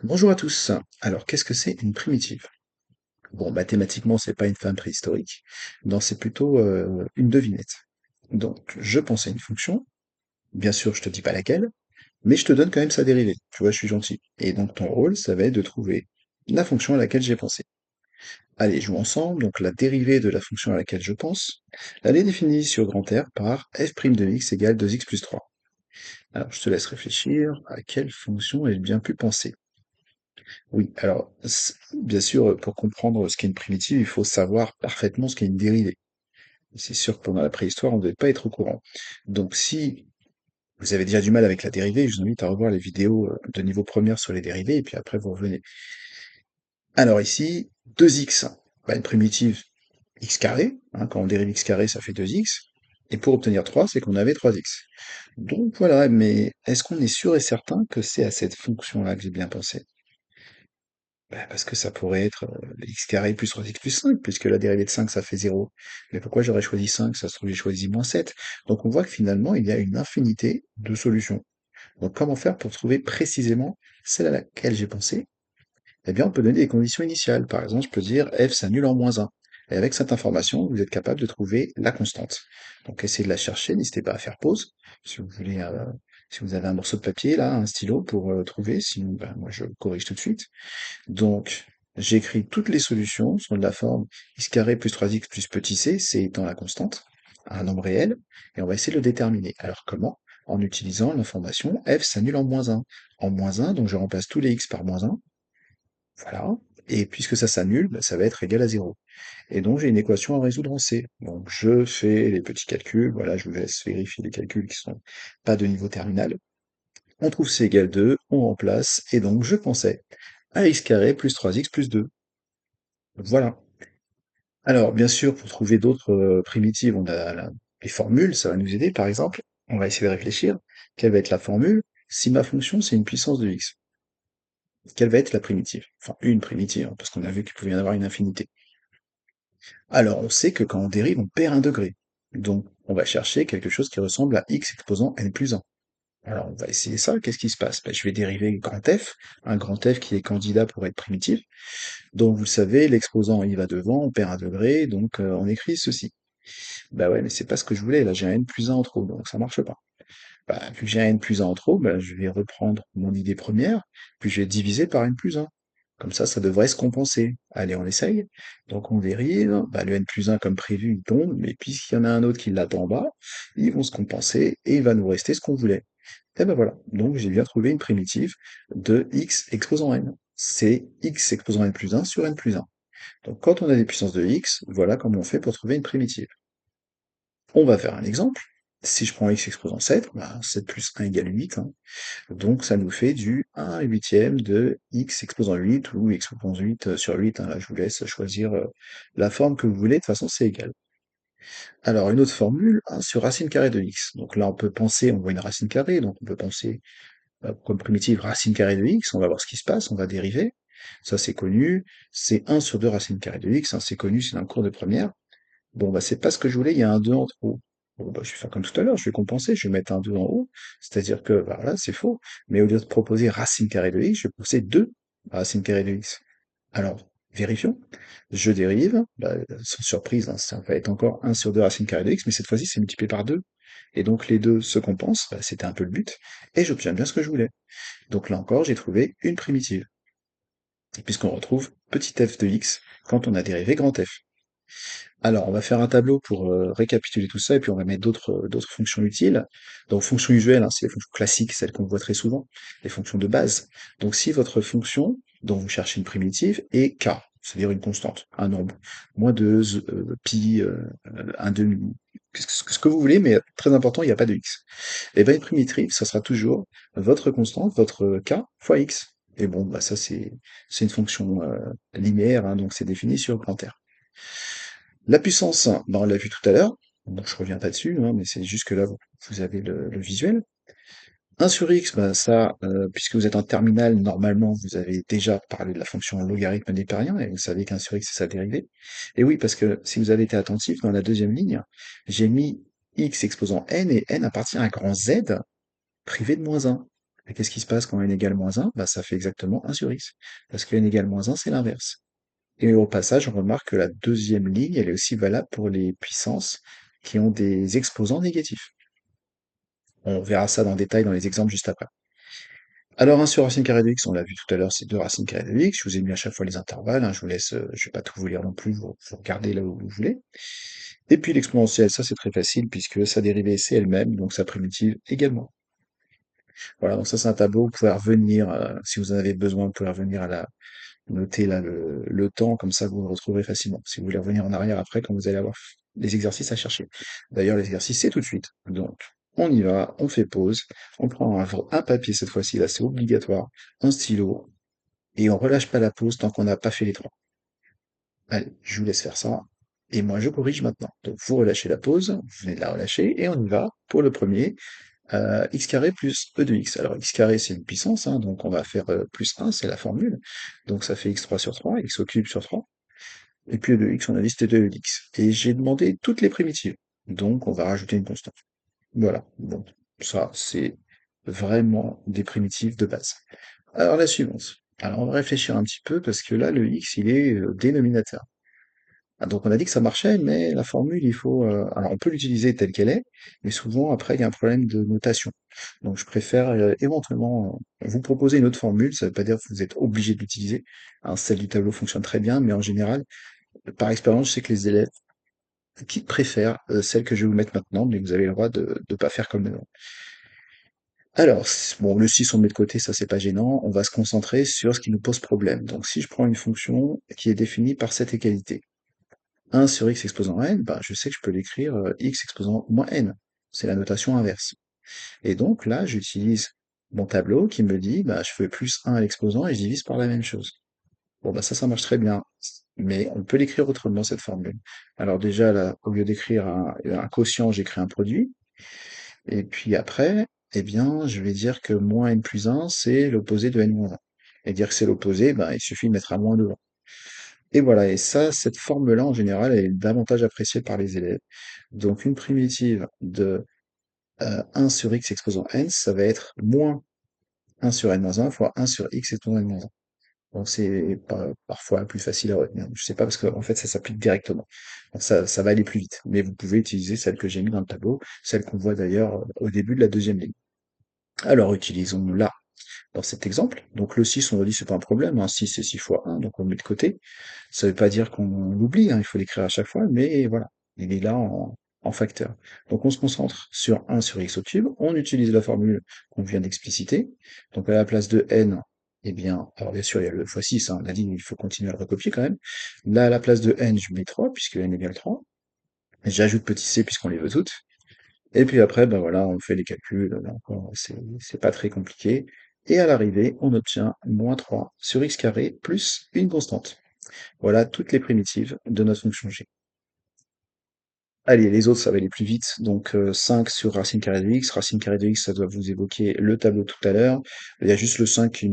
Bonjour à tous. Alors, qu'est-ce que c'est une primitive? Bon, mathématiquement, c'est pas une femme préhistorique. Non, c'est plutôt une devinette. Donc, je pense à une fonction. Bien sûr, je te dis pas laquelle, mais je te donne quand même sa dérivée. Tu vois, je suis gentil. Et donc, ton rôle, ça va être de trouver la fonction à laquelle j'ai pensé. Allez, jouons ensemble. Donc, la dérivée de la fonction à laquelle je pense, elle est définie sur grand R par f' de x égale 2x plus 3. Alors, je te laisse réfléchir à quelle fonction ai-je bien pu penser. Oui, alors, bien sûr, pour comprendre ce qu'est une primitive, il faut savoir parfaitement ce qu'est une dérivée. C'est sûr que pendant la préhistoire, on ne devait pas être au courant. Donc, si vous avez déjà du mal avec la dérivée, je vous invite à revoir les vidéos de niveau première sur les dérivées, et puis après, vous revenez. Alors ici, 2x, bah, une primitive x carré, hein, quand on dérive x carré, ça fait 2x, et pour obtenir 3, c'est qu'on avait 3x. Donc voilà, mais est-ce qu'on est sûr et certain que c'est à cette fonction-là que j'ai bien pensé? Bah, parce que ça pourrait être x carré plus 3x plus 5, puisque la dérivée de 5, ça fait 0. Mais pourquoi j'aurais choisi 5? Ça se trouve, j'ai choisi moins 7. Donc on voit que finalement, il y a une infinité de solutions. Donc comment faire pour trouver précisément celle à laquelle j'ai pensé? Eh bien, on peut donner des conditions initiales. Par exemple, je peux dire f s'annule en moins 1. Et avec cette information, vous êtes capable de trouver la constante. Donc essayez de la chercher, n'hésitez pas à faire pause. Si vous voulez, si vous avez un morceau de papier, là, un stylo pour trouver, sinon ben, moi je corrige tout de suite. Donc, j'écris toutes les solutions sont de la forme x carré plus 3x plus petit c étant la constante, un nombre réel, et on va essayer de le déterminer. Alors comment? En utilisant l'information f s'annule en moins 1. En moins 1, donc je remplace tous les x par moins 1, voilà, et puisque ça s'annule, bah, ça va être égal à 0. Et donc j'ai une équation à résoudre en C. Donc je fais les petits calculs, voilà, je vous laisse vérifier les calculs qui sont pas de niveau terminal. On trouve C égale 2, on remplace, et donc je pensais à x carré plus 3x plus 2. Voilà. Alors, bien sûr, pour trouver d'autres primitives, on a les formules, ça va nous aider. Par exemple, on va essayer de réfléchir. Quelle va être la formule si ma fonction, c'est une puissance de x? Quelle va être la primitive? Enfin, une primitive, hein, parce qu'on a vu qu'il pouvait y en avoir une infinité. Alors, on sait que quand on dérive, on perd un degré. Donc, on va chercher quelque chose qui ressemble à x exposant n plus 1. Alors, on va essayer ça. Qu'est-ce qui se passe? Ben, je vais dériver grand F, un grand F qui est candidat pour être primitif. Donc, vous le savez, l'exposant il va devant, on perd un degré, donc on écrit ceci. Bah ouais, mais c'est pas ce que je voulais, là j'ai un n plus 1 en trop, donc ça marche pas. Bah, vu que j'ai un n plus 1 en trop, bah, je vais reprendre mon idée première, puis je vais diviser par n plus 1. Comme ça devrait se compenser. Allez, on essaye. Donc on dérive, bah, le n plus 1 comme prévu, il tombe, mais puisqu'il y en a un autre qui l'attend en bas, ils vont se compenser et il va nous rester ce qu'on voulait. Et ben voilà, donc j'ai bien trouvé une primitive de x exposant n. C'est x exposant n plus 1 sur n plus 1. Donc quand on a des puissances de x, voilà comment on fait pour trouver une primitive. On va faire un exemple. Si je prends x exposant 7, bah 7 plus 1 égale 8, hein. Donc ça nous fait du 1 huitième de x exposant 8 ou x exposant 8 sur 8, hein. Là, je vous laisse choisir la forme que vous voulez, de toute façon c'est égal. Alors une autre formule, 1 sur racine carrée de x. Donc là on peut penser, on voit une racine carrée, donc on peut penser comme primitive racine carrée de x, on va voir ce qui se passe, on va dériver. Ça c'est connu, c'est 1 sur 2 racine carrée de x, hein, c'est connu, c'est dans le cours de première. Bon, bah, c'est pas ce que je voulais, il y a un 2 en trop. Bon, bah, je vais faire comme tout à l'heure, je vais compenser, je vais mettre un 2 en haut, c'est-à-dire que, bah, là, c'est faux. Mais au lieu de proposer racine carrée de x, je vais proposer 2 racine carrée de x. Alors, vérifions. Je dérive, bah, sans surprise, hein, ça va être encore 1 sur 2 racine carrée de x, mais cette fois-ci, c'est multiplié par 2. Et donc, les deux se compensent, bah, c'était un peu le but, et j'obtiens bien ce que je voulais. Donc là encore, j'ai trouvé une primitive, puisqu'on retrouve petit f de x quand on a dérivé grand F. Alors, on va faire un tableau pour récapituler tout ça, et puis on va mettre d'autres fonctions utiles. Donc, fonctions usuelles, hein, c'est les fonctions classiques, celles qu'on voit très souvent, les fonctions de base. Donc, si votre fonction, dont vous cherchez une primitive, est k, c'est-à-dire une constante, un nombre, moins 2, pi, 1 demi, ce que vous voulez, mais très important, il n'y a pas de x. Et bien, une primitive, ça sera toujours votre constante, votre k, fois x. Et bon, bah ça, c'est une fonction linéaire, hein, donc c'est défini sur grand R. La puissance, ben, on l'a vu tout à l'heure. Bon, je reviens pas dessus, hein, mais c'est juste que là, vous avez le visuel. 1 sur x, ben ça, puisque vous êtes en terminale, normalement, vous avez déjà parlé de la fonction logarithme népérien, et vous savez qu'un sur x, c'est sa dérivée. Et oui, parce que si vous avez été attentif, dans la deuxième ligne, j'ai mis x exposant n, et n appartient à un grand Z privé de moins 1. Et qu'est-ce qui se passe quand n égale -1? Bah, ça fait exactement 1 sur x. Parce que n égale -1, c'est l'inverse. Et au passage, on remarque que la deuxième ligne, elle est aussi valable pour les puissances qui ont des exposants négatifs. On verra ça dans le détail dans les exemples juste après. Alors 1 sur racine carrée de x, on l'a vu tout à l'heure, c'est 2 racines carrées de x. Je vous ai mis à chaque fois les intervalles, hein, je vous laisse, je vais pas tout vous lire non plus, vous regardez là où vous voulez. Et puis l'exponentielle, ça c'est très facile puisque sa dérivée c'est elle-même, donc sa primitive également. Voilà, donc ça c'est un tableau, vous pouvez revenir, si vous en avez besoin, vous pouvez revenir à la noter là le temps, comme ça vous le retrouverez facilement. Si vous voulez revenir en arrière après, quand vous allez avoir les exercices à chercher. D'ailleurs, l'exercice c'est tout de suite. Donc, on y va, on fait pause, on prend un papier cette fois-ci, là c'est obligatoire, un stylo, et on relâche pas la pause tant qu'on n'a pas fait les trois. Allez, je vous laisse faire ça. Et moi, je corrige maintenant. Donc, vous relâchez la pause, vous venez de la relâcher, et on y va pour le premier. X carré plus E de x. Alors, x carré, c'est une puissance, hein, donc on va faire plus 1, c'est la formule. Donc, ça fait x3 sur 3, x au cube sur 3. Et puis E de x, on a dit c'était 2 de x. Et j'ai demandé toutes les primitives. Donc, on va rajouter une constante. Voilà. Bon, ça, c'est vraiment des primitives de base. Alors, la suivante. Alors, on va réfléchir un petit peu parce que là, le x, il est dénominateur. Ah, donc on a dit que ça marchait, mais la formule, il faut, alors on peut l'utiliser telle qu'elle est, mais souvent après il y a un problème de notation. Donc je préfère éventuellement vous proposer une autre formule, ça veut pas dire que vous êtes obligé de l'utiliser. Hein, celle du tableau fonctionne très bien, mais en général, par expérience, je sais que les élèves qui préfèrent celle que je vais vous mettre maintenant, mais vous avez le droit de ne pas faire comme nous. Alors, bon, le 6 on le met de côté, ça c'est pas gênant, on va se concentrer sur ce qui nous pose problème. Donc si je prends une fonction qui est définie par cette égalité, 1 sur x exposant n, bah, je sais que je peux l'écrire x exposant moins n. C'est la notation inverse. Et donc là, j'utilise mon tableau qui me dit, bah, je fais plus 1 à l'exposant et je divise par la même chose. Bon, bah ça marche très bien. Mais on peut l'écrire autrement, cette formule. Alors déjà, là, au lieu d'écrire un quotient, j'écris un produit. Et puis après, eh bien, je vais dire que moins n plus 1, c'est l'opposé de n moins 1. Et dire que c'est l'opposé, bah, il suffit de mettre un moins devant. Et voilà, et ça, cette forme-là, en général, elle est davantage appréciée par les élèves. Donc, une primitive de 1 sur x exposant n, ça va être moins 1 sur n moins 1 fois 1 sur x exposant n moins 1. Donc, c'est parfois plus facile à retenir. Je sais pas parce qu'en fait, ça s'applique directement. Donc, ça va aller plus vite. Mais vous pouvez utiliser celle que j'ai mis dans le tableau, celle qu'on voit d'ailleurs au début de la deuxième ligne. Alors, utilisons-la dans cet exemple. Donc le 6, on va dire c'est pas un problème, hein. 6 c'est 6 fois 1, donc on le met de côté. Ça veut pas dire qu'on l'oublie, hein, il faut l'écrire à chaque fois, mais voilà, il est là en facteur. Donc on se concentre sur 1 sur x au cube, on utilise la formule qu'on vient d'expliciter. Donc à la place de n, eh bien, alors bien sûr il y a le x6, hein, on a dit il faut continuer à le recopier quand même. Là à la place de n, je mets 3, puisque n égale 3. J'ajoute petit c puisqu'on les veut toutes. Et puis après, ben voilà, on fait les calculs, là encore, c'est pas très compliqué. Et à l'arrivée, on obtient moins 3 sur x carré plus une constante. Voilà toutes les primitives de notre fonction g. Allez, les autres, ça va aller plus vite. Donc 5 sur racine carrée de x, ça doit vous évoquer le tableau tout à l'heure. Il y a juste le 5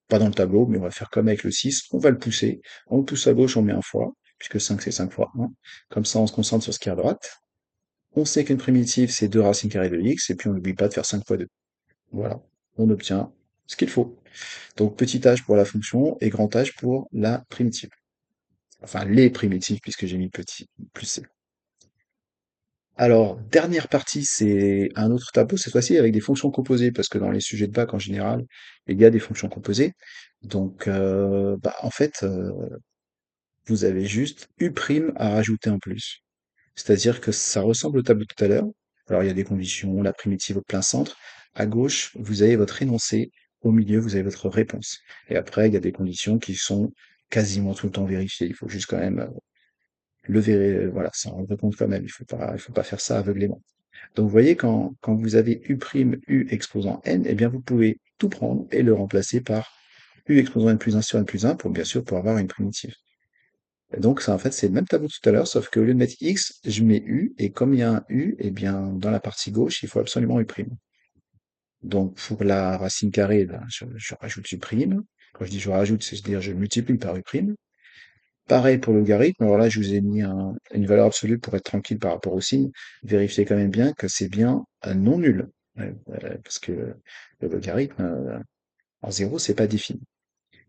pas dans le tableau, mais on va faire comme avec le 6. On va le pousser. On le pousse à gauche, on met un fois, puisque 5 c'est 5 fois 1. Comme ça, on se concentre sur ce qui est à droite. On sait qu'une primitive, c'est 2 racines carrées de x, et puis on n'oublie pas de faire 5 fois 2. Voilà, on obtient ce qu'il faut. Donc petit h pour la fonction et grand H pour la primitive. Enfin, les primitives, puisque j'ai mis petit plus c. Alors, dernière partie, c'est un autre tableau, cette fois-ci avec des fonctions composées, parce que dans les sujets de bac, en général, il y a des fonctions composées. Donc, en fait, vous avez juste U' à rajouter en plus. C'est-à-dire que ça ressemble au tableau tout à l'heure. Alors, il y a des conditions, la primitive au plein centre. À gauche, vous avez votre énoncé. Au milieu, vous avez votre réponse. Et après, il y a des conditions qui sont quasiment tout le temps vérifiées. Il faut juste quand même le vérifier. Voilà, ça en rendre compte quand même. Il faut pas faire ça aveuglément. Donc, vous voyez, quand vous avez U', U exposant n, eh bien, vous pouvez tout prendre et le remplacer par U exposant n plus 1 sur n plus 1 pour, bien sûr, pour avoir une primitive. Et donc, ça, en fait, c'est le même tableau que tout à l'heure, sauf qu'au lieu de mettre x, je mets u, et comme il y a un u, eh bien, dans la partie gauche, il faut absolument u'. Donc, pour la racine carrée, ben, je rajoute u'. Quand je dis je rajoute, c'est-à-dire je multiplie par u'. Pareil pour le logarithme, alors là, je vous ai mis une valeur absolue pour être tranquille par rapport au signe. Vérifiez quand même bien que c'est bien un non nul. Ouais, parce que le logarithme, en 0, c'est pas défini.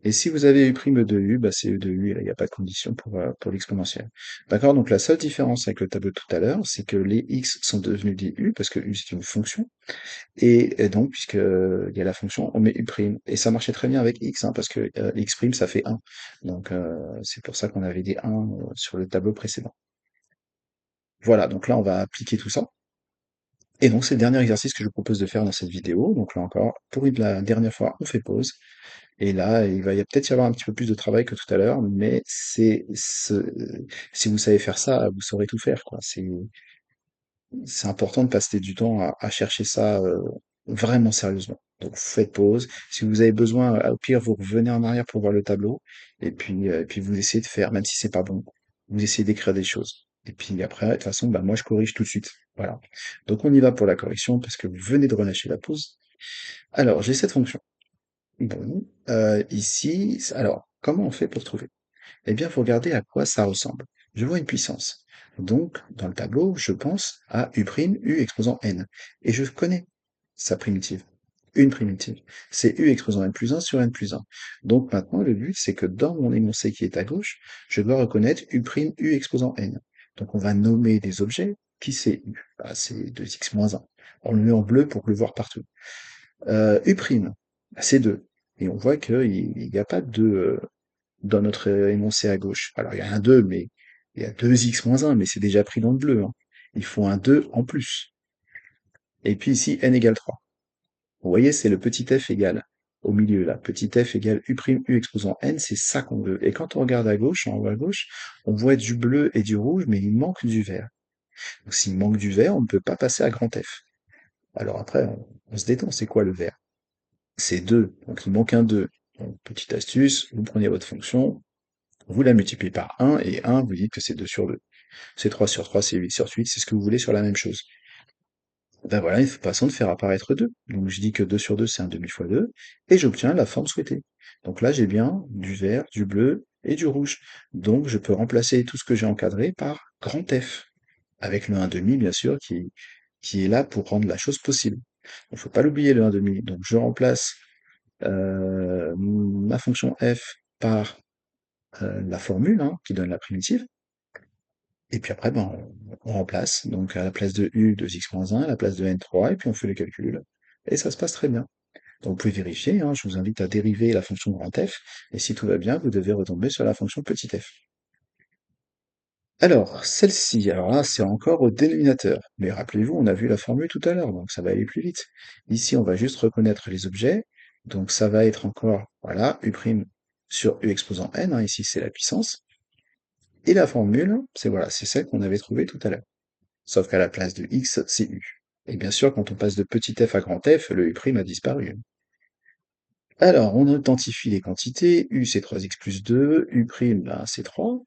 Et si vous avez U' de U, bah c'est U de U, et là, il n'y a pas de condition pour l'exponentielle. D'accord? Donc la seule différence avec le tableau de tout à l'heure, c'est que les x sont devenus des U, parce que U c'est une fonction, et donc, puisque il y a la fonction, on met U'. Et ça marchait très bien avec x, hein, parce que x' ça fait 1. Donc c'est pour ça qu'on avait des 1 sur le tableau précédent. Voilà, donc là on va appliquer tout ça. Et donc c'est le dernier exercice que je vous propose de faire dans cette vidéo. Donc là encore, pour la dernière fois, on fait pause. Et là, il va peut-être y avoir un petit peu plus de travail que tout à l'heure, mais si vous savez faire ça, vous saurez tout faire, quoi. C'est important de passer du temps à chercher ça vraiment sérieusement. Donc, vous faites pause. Si vous avez besoin, au pire, vous revenez en arrière pour voir le tableau, et puis vous essayez de faire, même si c'est pas bon, vous essayez d'écrire des choses. Et puis après, de toute façon, bah, moi, je corrige tout de suite. Voilà. Donc, on y va pour la correction, parce que vous venez de relâcher la pause. Alors, j'ai cette fonction. Bon, ici, alors, comment on fait pour trouver? Eh bien, faut regarder à quoi ça ressemble. Je vois une puissance. Donc, dans le tableau, je pense à U', U exposant n. Et je connais sa primitive. Une primitive. C'est U exposant n plus 1 sur n plus 1. Donc maintenant, le but, c'est que dans mon énoncé qui est à gauche, je dois reconnaître U', U exposant n. Donc on va nommer des objets. Qui c'est U? Bah, c'est 2x moins 1. On le met en bleu pour le voir partout. U', bah, c'est 2. Et on voit qu'il n'y a pas de dans notre énoncé à gauche. Alors il y a un 2, mais il y a 2x moins 1, mais c'est déjà pris dans le bleu, hein. Il faut un 2 en plus. Et puis ici, n égale 3. Vous voyez, c'est le petit f égale au milieu là. Petit f égale U', U exposant n, c'est ça qu'on veut. Et quand on regarde à gauche, en haut à gauche, on voit du bleu et du rouge, mais il manque du vert. Donc s'il manque du vert, on ne peut pas passer à grand F. Alors après, on se détend, c'est quoi le vert? C'est 2, donc il manque un 2. Donc, petite astuce, vous prenez votre fonction, vous la multipliez par 1, et 1, vous dites que c'est 2 sur 2. C'est 3 sur 3, c'est 8 sur 8, c'est ce que vous voulez sur la même chose. Ben voilà une façon de faire apparaître 2. Donc je dis que 2 sur 2, c'est un demi fois 2, et j'obtiens la forme souhaitée. Donc là, j'ai bien du vert, du bleu et du rouge. Donc je peux remplacer tout ce que j'ai encadré par grand F, avec le 1,5, bien sûr, qui est là pour rendre la chose possible. Il ne faut pas l'oublier, le 1,5. Donc je remplace ma fonction f par la formule, hein, qui donne la primitive. Et puis après, ben, on remplace. Donc à la place de u, 2x-1, à la place de n, 3, et puis on fait le calcul. Et ça se passe très bien. Donc vous pouvez vérifier, hein, je vous invite à dériver la fonction grand F, et si tout va bien, vous devez retomber sur la fonction petit f. Alors, celle-ci, alors là, c'est encore au dénominateur. Mais rappelez-vous, on a vu la formule tout à l'heure, donc ça va aller plus vite. Ici, on va juste reconnaître les objets. Donc ça va être encore, voilà, U' sur U exposant n, hein, ici c'est la puissance. Et la formule, c'est voilà, c'est celle qu'on avait trouvée tout à l'heure. Sauf qu'à la place de x, c'est U. Et bien sûr, quand on passe de petit f à grand F, le U' a disparu. Alors, on identifie les quantités. U, c'est 3x plus 2. U', ben, c'est 3.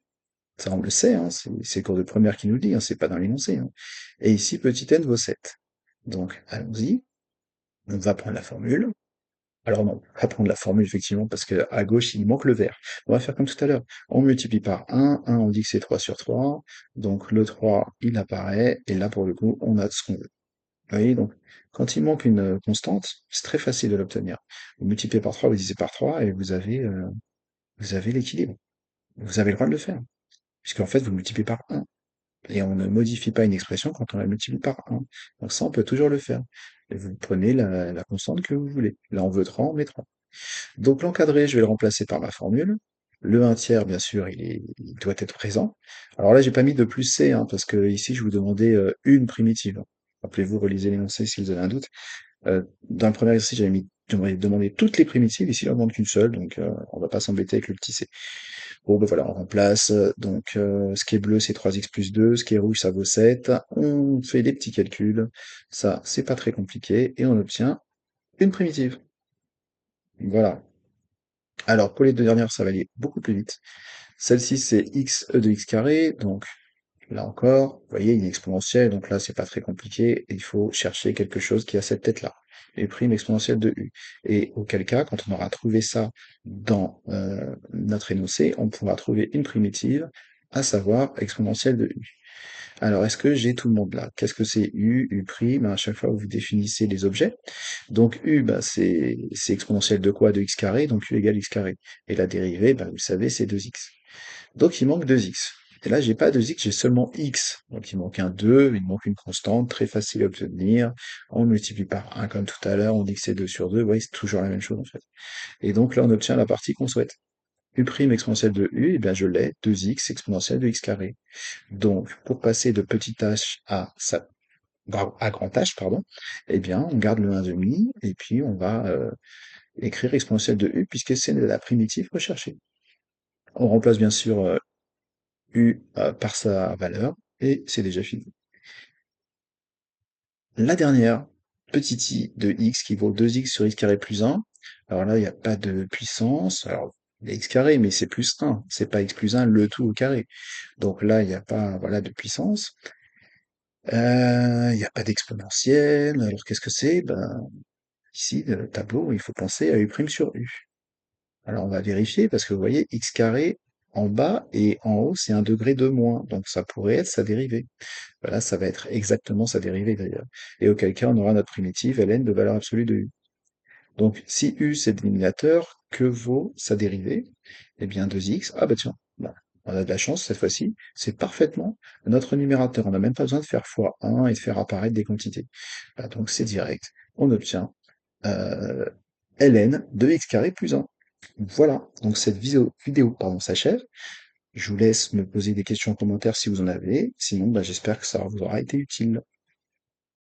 Ça, on le sait, hein, c'est le cours de première qui nous le dit, hein, c'est pas dans l'énoncé, hein. Et ici, petit n vaut 7. Donc, allons-y. On va prendre la formule. Alors non, on va prendre la formule, effectivement, parce que à gauche, il manque le vert. On va faire comme tout à l'heure. On multiplie par 1. 1, on dit que c'est 3 sur 3. Donc, le 3, il apparaît. Et là, pour le coup, on a ce qu'on veut. Vous voyez, donc, quand il manque une constante, c'est très facile de l'obtenir. Vous multipliez par 3, vous divisez par 3, et vous avez l'équilibre. Vous avez le droit de le faire. Puisqu'en fait, vous multipliez par 1. Et on ne modifie pas une expression quand on la multiplie par 1. Donc ça, on peut toujours le faire. Et vous prenez la constante que vous voulez. Là, on veut 3, on met 3. Donc l'encadré, je vais le remplacer par ma formule. Le 1 tiers, bien sûr, il doit être présent. Alors là, j'ai pas mis de plus c, hein, parce que ici, je vous demandais une primitive. Rappelez-vous, relisez l'énoncé si vous avez un doute. Dans le premier exercice, j'avais demandé toutes les primitives. Ici, on ne demande qu'une seule, donc on va pas s'embêter avec le petit c. Bon, ben voilà, on remplace. Donc, ce qui est bleu, c'est 3x plus 2. Ce qui est rouge, ça vaut 7. On fait des petits calculs. Ça, c'est pas très compliqué. Et on obtient une primitive. Voilà. Alors, pour les deux dernières, ça va aller beaucoup plus vite. Celle-ci, c'est x e de x carré. Donc, là encore, vous voyez, une exponentielle. Donc là, c'est pas très compliqué. Il faut chercher quelque chose qui a cette tête-là. U prime exponentielle de u. Et auquel cas, quand on aura trouvé ça dans notre énoncé, on pourra trouver une primitive, à savoir exponentielle de u. Alors, est-ce que j'ai tout le monde là? Qu'est-ce que c'est U, U'? À chaque fois, vous définissez les objets. Donc U, bah, c'est exponentielle de quoi? De x carré, donc U égale x carré. Et la dérivée, bah, vous le savez, c'est 2x. Donc il manque 2x. Et là, j'ai pas 2x, j'ai seulement x. Donc il manque un 2, il manque une constante, très facile à obtenir. On multiplie par 1 comme tout à l'heure, on dit que c'est 2 sur 2. Vous voyez, c'est toujours la même chose en fait. Et donc là, on obtient la partie qu'on souhaite. U' exponentielle de U, eh bien je l'ai, 2x exponentielle de x carré. Donc, pour passer de petit h à grand H, pardon, eh bien, on garde le 1,5 et puis on va écrire exponentielle de U puisque c'est la primitive recherchée. On remplace bien sûr U par sa valeur et c'est déjà fini. La dernière, petit i de x qui vaut 2x sur x carré plus 1. Alors là, il n'y a pas de puissance. Alors, il y a x carré, mais c'est plus 1. C'est pas x plus 1 le tout au carré. Donc là, il n'y a pas, voilà, de puissance. Il n'y a pas d'exponentielle. Alors qu'est-ce que c'est? Ben, ici, le tableau, il faut penser à U' sur U. Alors on va vérifier parce que vous voyez, x carré en bas et en haut, c'est un degré de moins. Donc ça pourrait être sa dérivée. Voilà, ça va être exactement sa dérivée d'ailleurs. Et auquel cas, on aura notre primitive ln de valeur absolue de U. Donc si U c'est le dénominateur, que vaut sa dérivée? Eh bien 2x. Ah bah tiens, bah, on a de la chance cette fois-ci, c'est parfaitement notre numérateur. On n'a même pas besoin de faire fois 1 et de faire apparaître des quantités. Bah, donc c'est direct. On obtient euh, ln de x carré plus 1. Voilà, donc cette vidéo pardon, s'achève. Je vous laisse me poser des questions en commentaire si vous en avez. Sinon, bah, j'espère que ça vous aura été utile.